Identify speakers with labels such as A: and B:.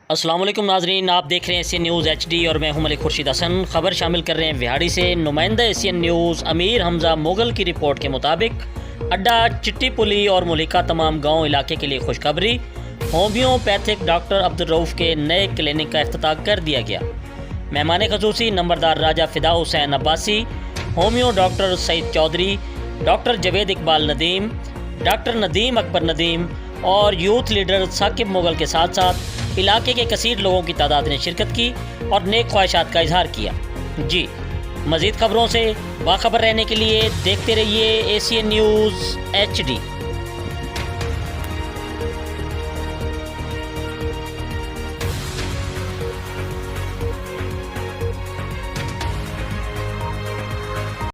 A: अस्सलाम वालेकुम नाजरीन, आप देख रहे हैं एशियन न्यूज़ HD और मैं हूं मलिक खुर्शीद हसन। खबर शामिल कर रहे हैं विहाड़ी से। नुमाइंदा एशियन न्यूज़ अमीर हमजा मोगल की रिपोर्ट के मुताबिक अड्डा चिट्टी पुली और मुलिका तमाम गांव इलाके के लिए खुशखबरी। होम्योपैथिक डॉक्टर अब्दुल रऊफ़ के नए क्लिनिक का इफ्तिताह कर दिया गया। मेहमान खसूसी नंबरदार Raja Fida Hussain Abbasi, homeo doctor Saeed Chaudhry, doctor Javed Iqbal Nadeem, doctor Nadeem Akbar Nadeem और यूथ लीडर साकिब मुगल के साथ साथ इलाके के कसीर लोगों की तादाद ने शिरकत की और नेक ख्वाहिशात का इजहार किया। जी, मज़ीद खबरों से बाखबर रहने के लिए देखते रहिए एशियन न्यूज़ HD।